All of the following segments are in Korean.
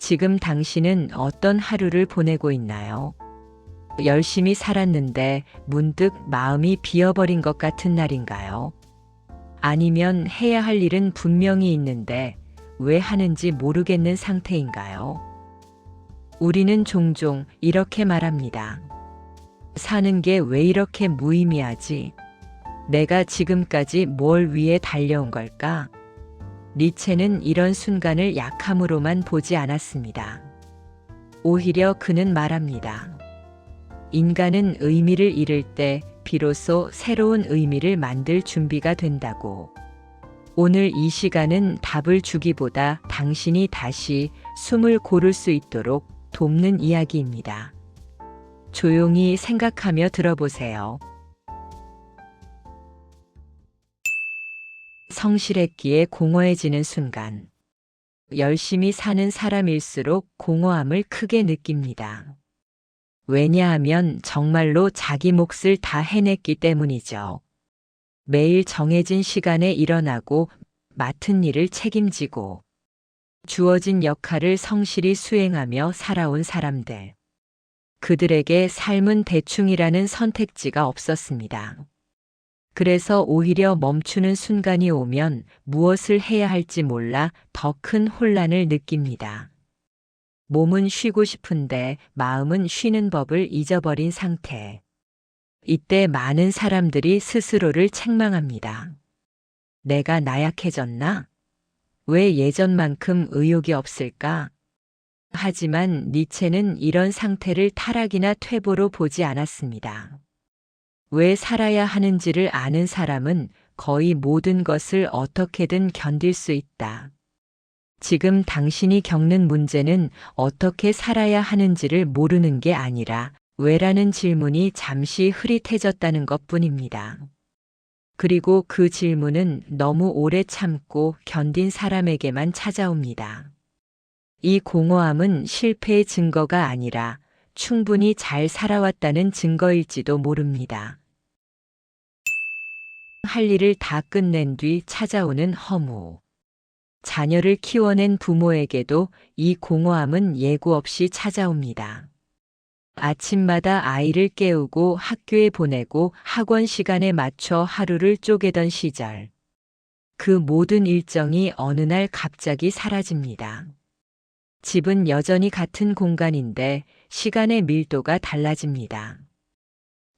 지금 당신은 어떤 하루를 보내고 있나요? 열심히 살았는데 문득 마음이 비어버린 것 같은 날인가요? 아니면 해야 할 일은 분명히 있는데 왜 하는지 모르겠는 상태인가요? 우리는 종종 이렇게 말합니다. 사는 게 왜 이렇게 무의미하지? 내가 지금까지 뭘 위해 달려온 걸까? 니체는 이런 순간을 약함으로만 보지 않았습니다. 오히려 그는 말합니다. 인간은 의미를 잃을 때 비로소 새로운 의미를 만들 준비가 된다고. 오늘 이 시간은 답을 주기보다 당신이 다시 숨을 고를 수 있도록 돕는 이야기입니다. 조용히 생각하며 들어보세요. 성실했기에 공허해지는 순간. 열심히 사는 사람일수록 공허함을 크게 느낍니다. 왜냐하면 정말로 자기 몫을 다 해냈기 때문이죠. 매일 정해진 시간에 일어나고 맡은 일을 책임지고 주어진 역할을 성실히 수행하며 살아온 사람들. 그들에게 삶은 대충이라는 선택지가 없었습니다. 그래서 오히려 멈추는 순간이 오면 무엇을 해야 할지 몰라 더 큰 혼란을 느낍니다. 몸은 쉬고 싶은데 마음은 쉬는 법을 잊어버린 상태. 이때 많은 사람들이 스스로를 책망합니다. 내가 나약해졌나? 왜 예전만큼 의욕이 없을까? 하지만 니체는 이런 상태를 타락이나 퇴보로 보지 않았습니다. 왜 살아야 하는지를 아는 사람은 거의 모든 것을 어떻게든 견딜 수 있다. 지금 당신이 겪는 문제는 어떻게 살아야 하는지를 모르는 게 아니라 왜라는 질문이 잠시 흐릿해졌다는 것뿐입니다. 그리고 그 질문은 너무 오래 참고 견딘 사람에게만 찾아옵니다. 이 공허함은 실패의 증거가 아니라 충분히 잘 살아왔다는 증거일지도 모릅니다. 할 일을 다 끝낸 뒤 찾아오는 허무. 자녀를 키워낸 부모에게도 이 공허함은 예고 없이 찾아옵니다. 아침마다 아이를 깨우고 학교에 보내고 학원 시간에 맞춰 하루를 쪼개던 시절. 그 모든 일정이 어느 날 갑자기 사라집니다. 집은 여전히 같은 공간인데 시간의 밀도가 달라집니다.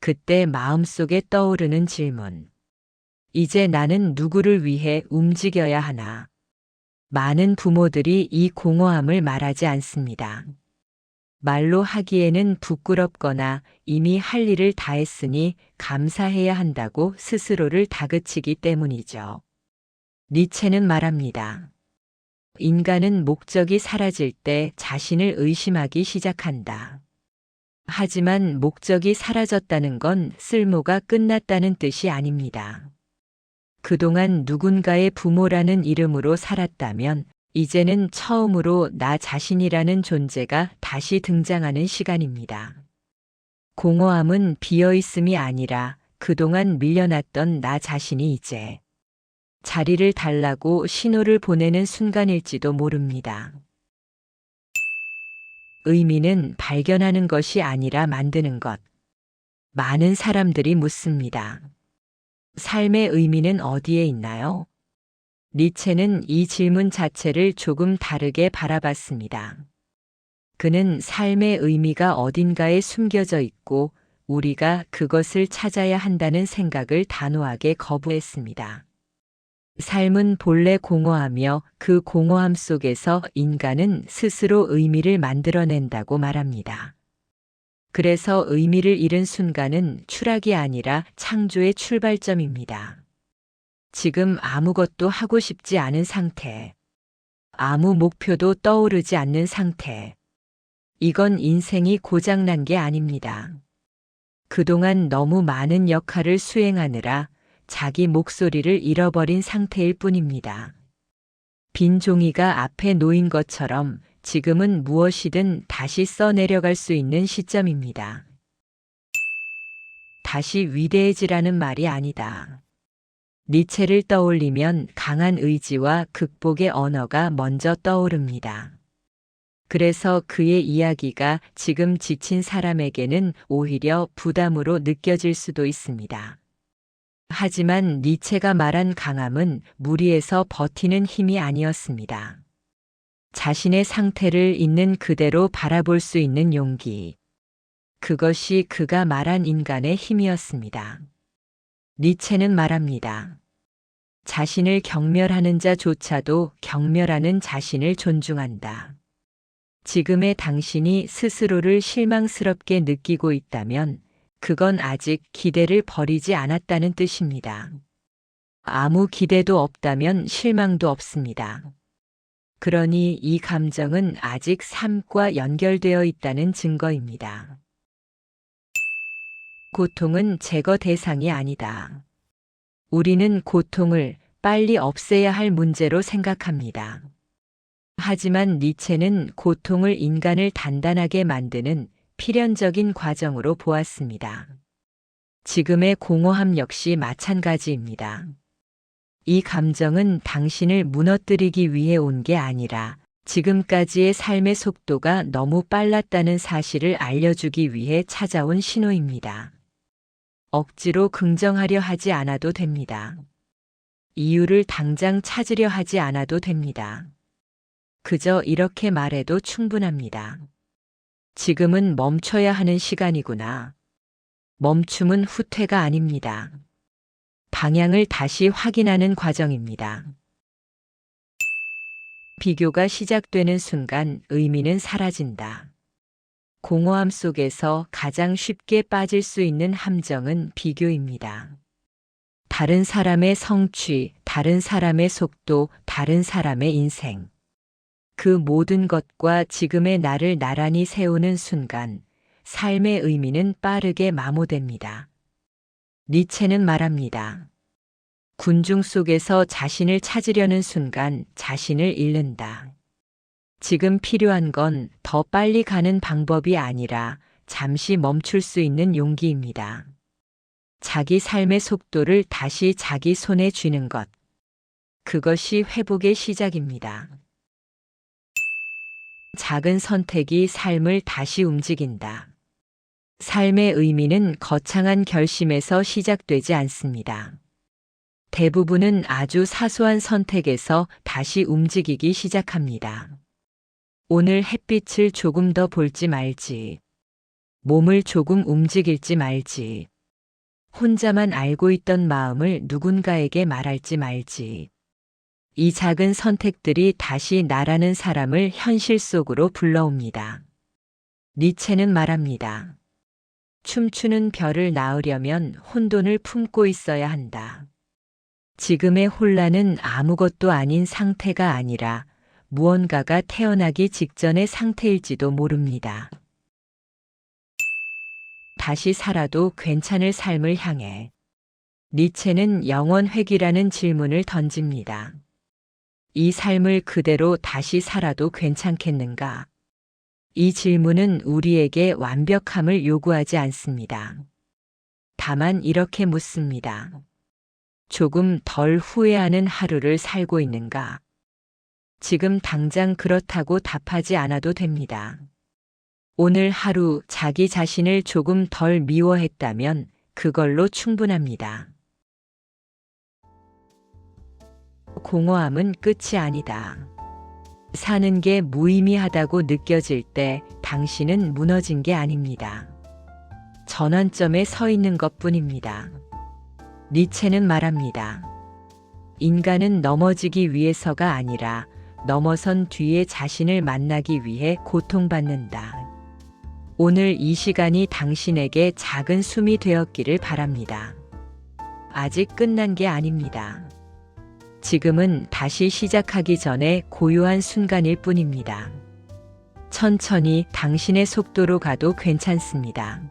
그때 마음속에 떠오르는 질문. 이제 나는 누구를 위해 움직여야 하나? 많은 부모들이 이 공허함을 말하지 않습니다. 말로 하기에는 부끄럽거나 이미 할 일을 다 했으니 감사해야 한다고 스스로를 다그치기 때문이죠. 니체는 말합니다. 인간은 목적이 사라질 때 자신을 의심하기 시작한다. 하지만 목적이 사라졌다는 건 쓸모가 끝났다는 뜻이 아닙니다. 그동안 누군가의 부모라는 이름으로 살았다면 이제는 처음으로 나 자신이라는 존재가 다시 등장하는 시간입니다. 공허함은 비어있음이 아니라 그동안 밀려났던 나 자신이 이제 자리를 달라고 신호를 보내는 순간일지도 모릅니다. 의미는 발견하는 것이 아니라 만드는 것. 많은 사람들이 묻습니다. 삶의 의미는 어디에 있나요? 니체는 이 질문 자체를 조금 다르게 바라봤습니다. 그는 삶의 의미가 어딘가에 숨겨져 있고 우리가 그것을 찾아야 한다는 생각을 단호하게 거부했습니다. 삶은 본래 공허하며 그 공허함 속에서 인간은 스스로 의미를 만들어낸다고 말합니다. 그래서 의미를 잃은 순간은 추락이 아니라 창조의 출발점입니다. 지금 아무것도 하고 싶지 않은 상태. 아무 목표도 떠오르지 않는 상태. 이건 인생이 고장난 게 아닙니다. 그동안 너무 많은 역할을 수행하느라 자기 목소리를 잃어버린 상태일 뿐입니다. 빈 종이가 앞에 놓인 것처럼 지금은 무엇이든 다시 써내려갈 수 있는 시점입니다. 다시 위대해지라는 말이 아니다. 니체를 떠올리면 강한 의지와 극복의 언어가 먼저 떠오릅니다. 그래서 그의 이야기가 지금 지친 사람에게는 오히려 부담으로 느껴질 수도 있습니다. 하지만 니체가 말한 강함은 무리해서 버티는 힘이 아니었습니다. 자신의 상태를 있는 그대로 바라볼 수 있는 용기. 그것이 그가 말한 인간의 힘이었습니다. 니체는 말합니다. 자신을 경멸하는 자조차도 경멸하는 자신을 존중한다. 지금의 당신이 스스로를 실망스럽게 느끼고 있다면 그건 아직 기대를 버리지 않았다는 뜻입니다. 아무 기대도 없다면 실망도 없습니다. 그러니 이 감정은 아직 삶과 연결되어 있다는 증거입니다. 고통은 제거 대상이 아니다. 우리는 고통을 빨리 없애야 할 문제로 생각합니다. 하지만 니체는 고통을 인간을 단단하게 만드는 필연적인 과정으로 보았습니다. 지금의 공허함 역시 마찬가지입니다. 이 감정은 당신을 무너뜨리기 위해 온 게 아니라 지금까지의 삶의 속도가 너무 빨랐다는 사실을 알려주기 위해 찾아온 신호입니다. 억지로 긍정하려 하지 않아도 됩니다. 이유를 당장 찾으려 하지 않아도 됩니다. 그저 이렇게 말해도 충분합니다. 지금은 멈춰야 하는 시간이구나. 멈춤은 후퇴가 아닙니다. 방향을 다시 확인하는 과정입니다. 비교가 시작되는 순간 의미는 사라진다. 공허함 속에서 가장 쉽게 빠질 수 있는 함정은 비교입니다. 다른 사람의 성취, 다른 사람의 속도, 다른 사람의 인생. 그 모든 것과 지금의 나를 나란히 세우는 순간 삶의 의미는 빠르게 마모됩니다. 니체는 말합니다. 군중 속에서 자신을 찾으려는 순간 자신을 잃는다. 지금 필요한 건 더 빨리 가는 방법이 아니라 잠시 멈출 수 있는 용기입니다. 자기 삶의 속도를 다시 자기 손에 쥐는 것. 그것이 회복의 시작입니다. 작은 선택이 삶을 다시 움직인다. 삶의 의미는 거창한 결심에서 시작되지 않습니다. 대부분은 아주 사소한 선택에서 다시 움직이기 시작합니다. 오늘 햇빛을 조금 더 볼지 말지. 몸을 조금 움직일지 말지. 혼자만 알고 있던 마음을 누군가에게 말할지 말지. 이 작은 선택들이 다시 나라는 사람을 현실 속으로 불러옵니다. 니체는 말합니다. 춤추는 별을 낳으려면 혼돈을 품고 있어야 한다. 지금의 혼란은 아무것도 아닌 상태가 아니라 무언가가 태어나기 직전의 상태일지도 모릅니다. 다시 살아도 괜찮을 삶을 향해 니체는 영원 회귀라는 질문을 던집니다. 이 삶을 그대로 다시 살아도 괜찮겠는가? 이 질문은 우리에게 완벽함을 요구하지 않습니다. 다만 이렇게 묻습니다. 조금 덜 후회하는 하루를 살고 있는가? 지금 당장 그렇다고 답하지 않아도 됩니다. 오늘 하루 자기 자신을 조금 덜 미워했다면 그걸로 충분합니다. 공허함은 끝이 아니다. 사는 게 무의미하다고 느껴질 때 당신은 무너진 게 아닙니다. 전환점에 서 있는 것뿐입니다. 니체는 말합니다. 인간은 넘어지기 위해서가 아니라 넘어선 뒤에 자신을 만나기 위해 고통받는다. 오늘 이 시간이 당신에게 작은 숨이 되었기를 바랍니다. 아직 끝난 게 아닙니다. 지금은 다시 시작하기 전에 고요한 순간일 뿐입니다. 천천히 당신의 속도로 가도 괜찮습니다.